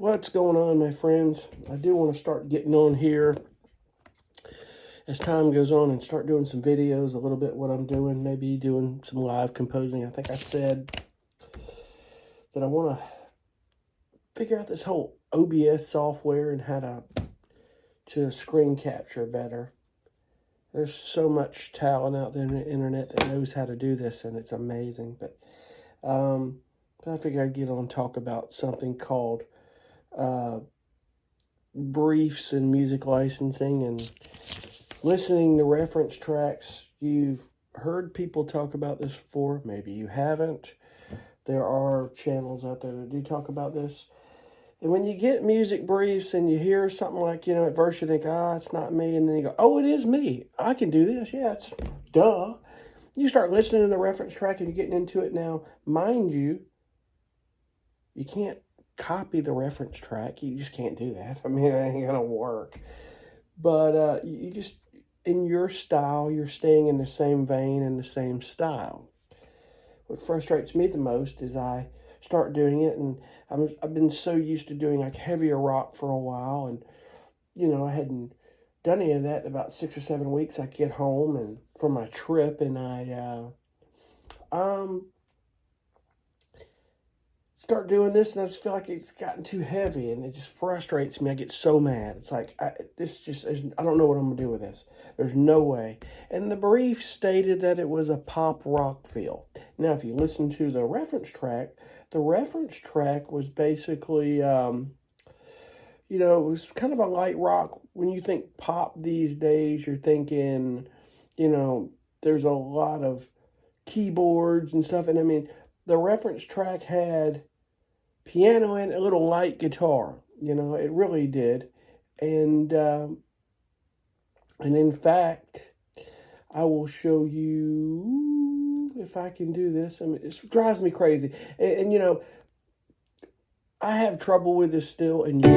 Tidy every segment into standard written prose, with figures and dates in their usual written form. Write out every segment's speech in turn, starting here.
What's going on, my friends? I do want to start getting on here as time goes on and start doing some videos, a little bit what I'm doing, maybe doing some live composing. I think I said that I want to figure out this whole OBS software and how to screen capture better. There's so much talent out there on the internet that knows how to do this, and it's amazing. But I figured I'd get on and talk about something called briefs and music licensing and listening to reference tracks. You've heard people talk about this before. Maybe you haven't. There are channels out there that do talk about this. And when you get music briefs and you hear something like, at first you think, it's not me. And then you go, oh, it is me. I can do this. Yeah, it's duh. You start listening to the reference track and you're getting into it now. Mind you, you can't copy the reference track. You just can't do that. I mean, it ain't going to work. But you just, in your style, you're staying in the same vein and the same style. What frustrates me the most is I start doing it, and I've been so used to doing like heavier rock for a while, and I hadn't done any of that in about 6 or 7 weeks. I get home and from my trip, and I start doing this, and I just feel like it's gotten too heavy, and it just frustrates me. I get so mad. It's like, I don't know what I'm going to do with this. There's no way. And the brief stated that it was a pop rock feel. Now, if you listen to the reference track was basically, it was kind of a light rock. When you think pop these days, you're thinking, there's a lot of keyboards and stuff. And I mean, the reference track had piano and a little light guitar. It really did. And in fact, I will show you if I can do this. I mean, it drives me crazy. And I have trouble with this still, and you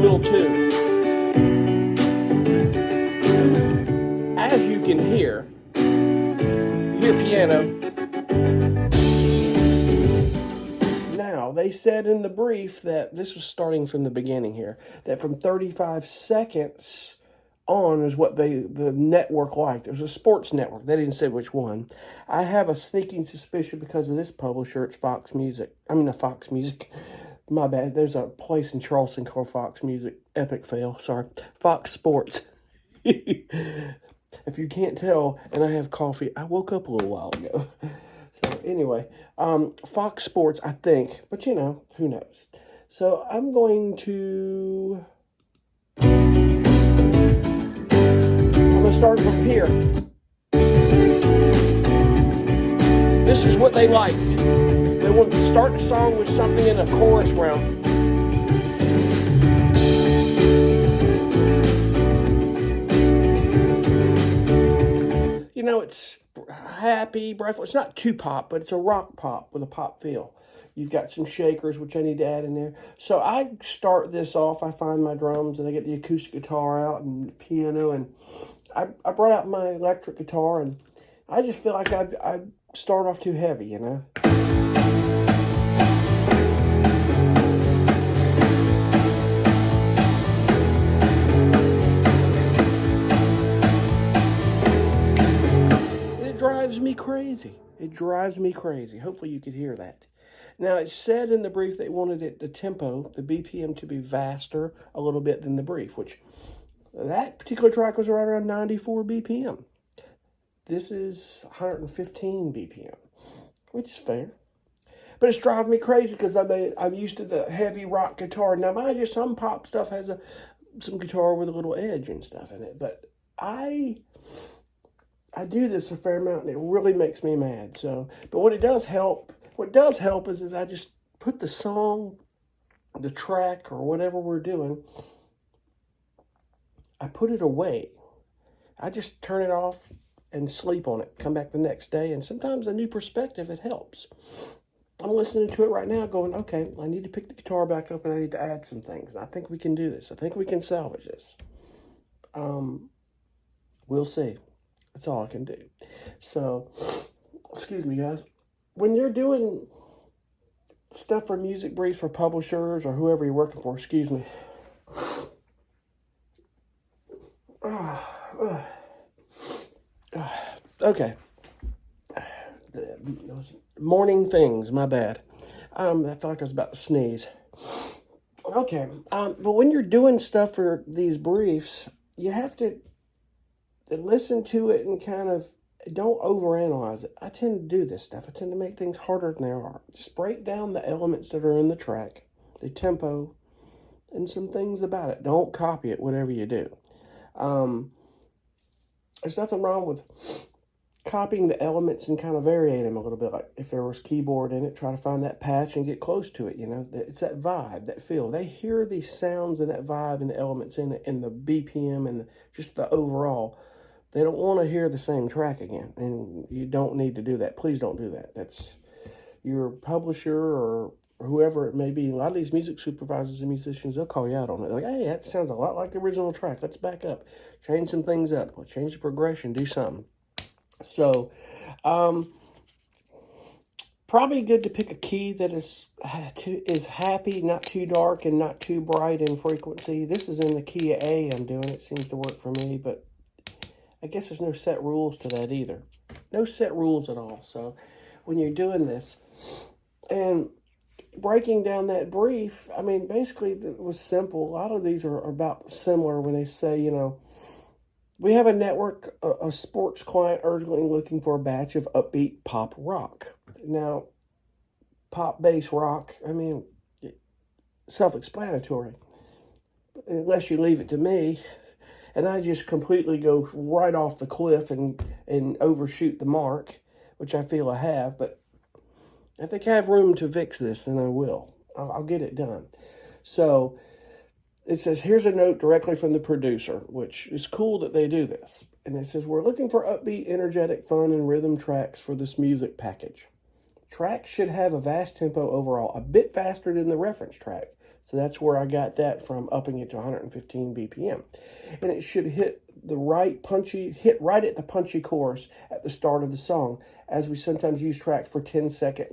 will too. As you can hear, piano. Now, they said in the brief that this was starting from the beginning here, that from 35 seconds on is what the network liked. It was a sports network. They didn't say which one. I have a sneaking suspicion because of this publisher. It's Fox Music. Fox Music. My bad. There's a place in Charleston called Fox Music. Epic fail. Sorry. Fox Sports. If you can't tell, and I have coffee, I woke up a little while ago. So anyway, Fox Sports, I think. But who knows. So I'm going to start from here. This is what they liked. They wanted to start the song with something in a chorus round. It's happy, breathless. It's not too pop, but it's a rock pop with a pop feel. You've got some shakers, which I need to add in there. So I start this off. I find my drums, and I get the acoustic guitar out and the piano, and I brought out my electric guitar, and I just feel like I start off too heavy, It drives me crazy. Hopefully you could hear that. Now, it said in the brief they wanted the tempo, the BPM, to be faster a little bit than the brief, which that particular track was right around 94 BPM. This is 115 BPM, which is fair. But it's driving me crazy because I'm used to the heavy rock guitar. Now, mind you, some pop stuff has some guitar with a little edge and stuff in it, but I do this a fair amount, and it really makes me mad. But what does help is that I just put the song, the track, or whatever we're doing, I put it away. I just turn it off and sleep on it, come back the next day, and sometimes a new perspective, it helps. I'm listening to it right now going, okay, I need to pick the guitar back up, and I need to add some things. I think we can do this. I think we can salvage this. We'll see. That's all I can do. So, excuse me, guys. When you're doing stuff for music briefs for publishers or whoever you're working for, excuse me. Okay. Morning things, my bad. I felt like I was about to sneeze. Okay, but when you're doing stuff for these briefs, you have to listen to it and kind of don't overanalyze it. I tend to do this stuff. I tend to make things harder than they are. Just break down the elements that are in the track, the tempo, and some things about it. Don't copy it, whatever you do. There's nothing wrong with copying the elements and kind of varying them a little bit. Like if there was keyboard in it, try to find that patch and get close to it. You know, it's that vibe, that feel. They hear these sounds and that vibe and the elements in it, and the BPM and just the overall. They don't want to hear the same track again, and you don't need to do that. Please don't do that. That's your publisher or whoever it may be. A lot of these music supervisors and musicians, they'll call you out on it. Like, hey, that sounds a lot like the original track. Let's back up. Change some things up. Change the progression. Do something. So, probably good to pick a key that is happy, not too dark, and not too bright in frequency. This is in the key of A I'm doing. It seems to work for me, but I guess there's no set rules to that either. No set rules at all. So, when you're doing this, and breaking down that brief, I mean, basically it was simple. A lot of these are about similar when they say, you know, we have a network, a sports client urgently looking for a batch of upbeat pop rock. Now, pop bass rock, I mean, self-explanatory. Unless you leave it to me, and I just completely go right off the cliff and overshoot the mark, which I feel I have, but I think I have room to fix this, and I will. I'll get it done. So, it says, here's a note directly from the producer, which is cool that they do this. And it says, we're looking for upbeat, energetic, fun, and rhythm tracks for this music package. Tracks should have a fast tempo overall, a bit faster than the reference track. So that's where I got that from, upping it to 115 BPM. And it should hit right at the punchy chorus at the start of the song, as we sometimes use tracks for 10-second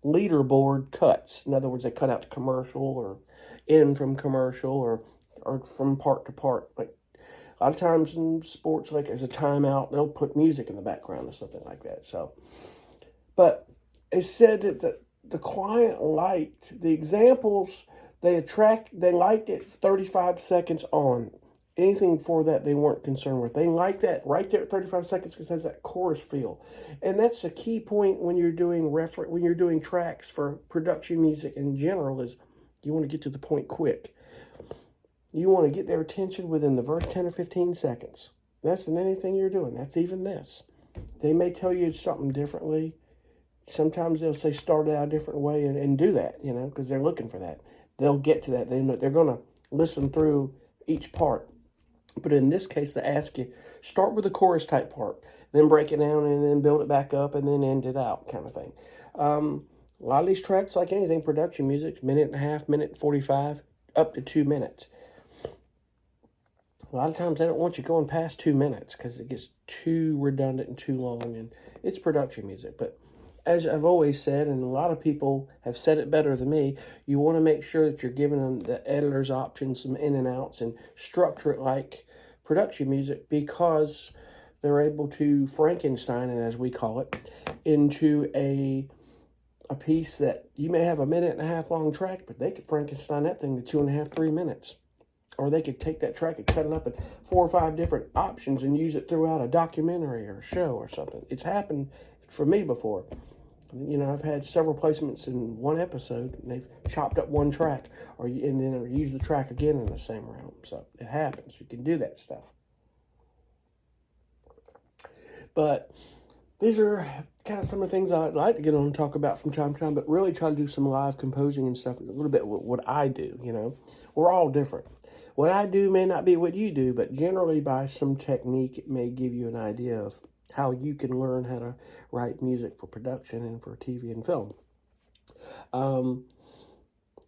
leaderboard cuts. In other words, they cut out the commercial or in from commercial or from part to part. Like a lot of times in sports, like as a timeout, they'll put music in the background or something like that. So, but it said that the client liked the examples. They liked it 35 seconds on. Anything before that, they weren't concerned with. They liked that right there at 35 seconds because it has that chorus feel. And that's the key point when you're doing tracks for production music in general, is you want to get to the point quick. You want to get their attention within the first 10 or 15 seconds. That's in anything you're doing. That's even this. They may tell you something differently. Sometimes they'll say start out a different way and do that, you know, because they're looking for that. They'll get to that. They're going to listen through each part. But in this case, they ask you, start with the chorus type part, then break it down and then build it back up and then end it out kind of thing. A lot of these tracks, like anything, production music, minute and a half, minute 45, up to 2 minutes. A lot of times they don't want you going past 2 minutes because it gets too redundant and too long, and it's production music. But as I've always said, and a lot of people have said it better than me, you want to make sure that you're giving them the editor's options, some in and outs, and structure it like production music, because they're able to Frankenstein it, as we call it, into a piece that you may have a minute and a half long track, but they could Frankenstein that thing to 2.5, 3 minutes. Or they could take that track and cut it up in 4 or 5 different options and use it throughout a documentary or a show or something. It's happened for me before. You know, I've had several placements in one episode, and they've chopped up one track, and then use the track again in the same round. So it happens. You can do that stuff. But these are kind of some of the things I'd like to get on and talk about from time to time, but really try to do some live composing and stuff, a little bit what I do, you know. We're all different. What I do may not be what you do, but generally by some technique, it may give you an idea of how you can learn how to write music for production and for TV and film.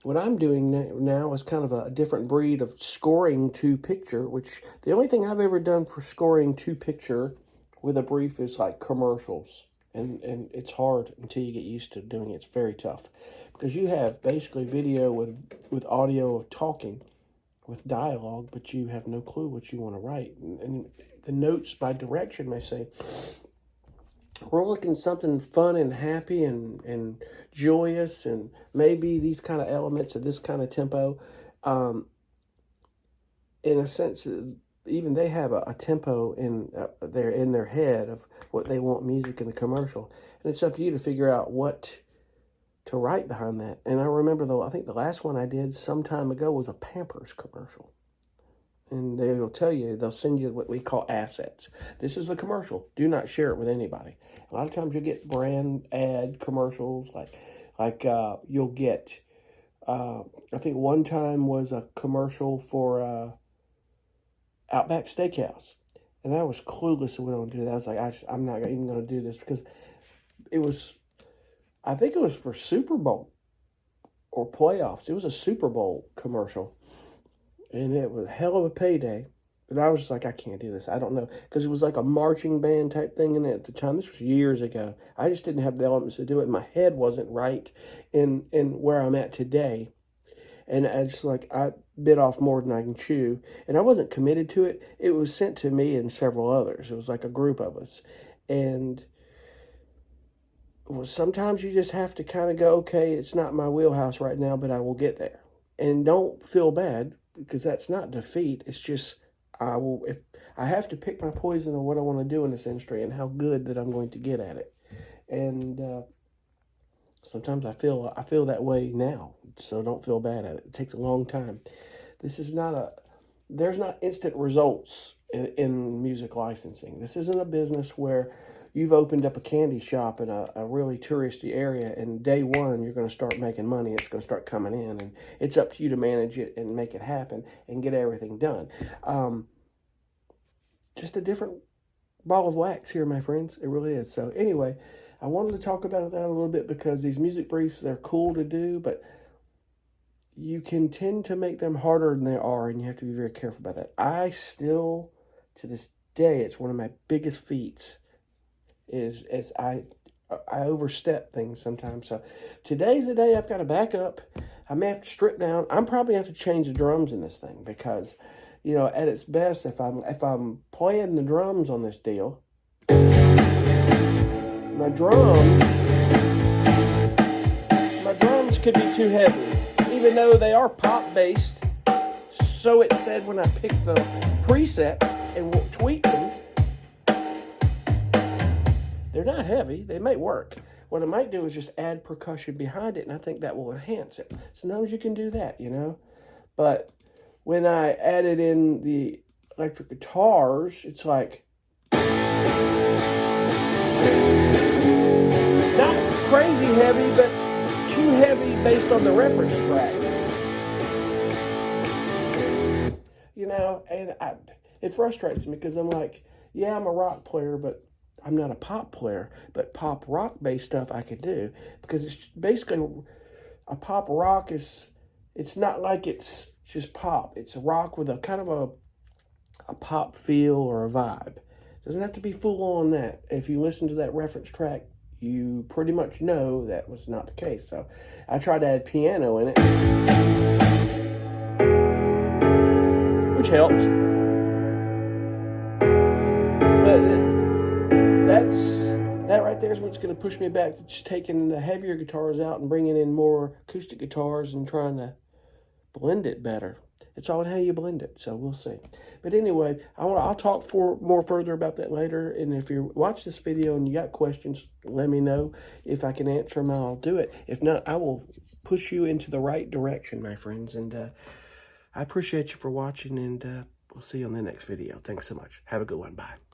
What I'm doing now is kind of a different breed of scoring to picture, which the only thing I've ever done for scoring to picture with a brief is like commercials. And it's hard until you get used to doing it. It's very tough. because you have basically video with audio of talking, with dialogue, but you have no clue what you want to write. And the notes by direction may say, we're looking something fun and happy and joyous, and maybe these kind of elements of this kind of tempo. In a sense, even they have a tempo in their head of what they want music in the commercial, and it's up to you to figure out what to write behind that. And I remember, though, I think the last one I did some time ago was a Pampers commercial. And they'll tell you, they'll send you what we call assets. This is the commercial. Do not share it with anybody. A lot of times you'll get brand ad commercials, like you'll get, I think one time was a commercial for Outback Steakhouse. And I was clueless of what I would do that. I was like, I'm not even going to do this, because it was, I think it was for Super Bowl or playoffs. It was a Super Bowl commercial. And it was a hell of a payday. But I was just like, I can't do this. I don't know. Because it was like a marching band type thing. And at the time, this was years ago, I just didn't have the elements to do it. My head wasn't right in where I'm at today. And I just I bit off more than I can chew. And I wasn't committed to it. It was sent to me and several others. It was like a group of us. And sometimes you just have to kind of go, okay, it's not my wheelhouse right now, but I will get there. And don't feel bad, because that's not defeat. It's just, if I have to pick my poison of what I want to do in this industry and how good that I'm going to get at it. And sometimes I feel that way now, so don't feel bad at it. It takes a long time. This is there's not instant results in music licensing. This isn't a business where you've opened up a candy shop in a really touristy area, and day one you're going to start making money. It's going to start coming in, and it's up to you to manage it and make it happen and get everything done. Just a different ball of wax here, my friends. It really is. So anyway, I wanted to talk about that a little bit, because these music briefs, they're cool to do, but you can tend to make them harder than they are, and you have to be very careful about that. I still, to this day, it's one of my biggest feats, is I overstep things sometimes. So today's the day I've got to back up. I may have to strip down. I'm probably have to change the drums in this thing, because, at its best, if I'm playing the drums on this deal, my drums could be too heavy, even though they are pop based. So it said when I picked the presets and tweaked them. They're not heavy. They may work. What I might do is just add percussion behind it, and I think that will enhance it. Sometimes you can do that, But when I added in the electric guitars, it's like not crazy heavy, but too heavy based on the reference track. And it frustrates me, because I'm like, yeah, I'm a rock player, but I'm not a pop player. But pop rock based stuff I could do, because it's basically a pop rock it's not like it's just pop. It's rock with a kind of a pop feel or a vibe. It doesn't have to be full on that. If you listen to that reference track, you pretty much know that was not the case. So I tried to add piano in it, which helps. But that right there is what's going to push me back to just taking the heavier guitars out and bringing in more acoustic guitars and trying to blend it better. It's all in how you blend it, so we'll see. But anyway, I'll talk more further about that later. And if you watch this video and you got questions, let me know. If I can answer them, I'll do it. If not, I will push you into the right direction, my friends. And I appreciate you for watching, and we'll see you on the next video. Thanks so much. Have a good one. Bye.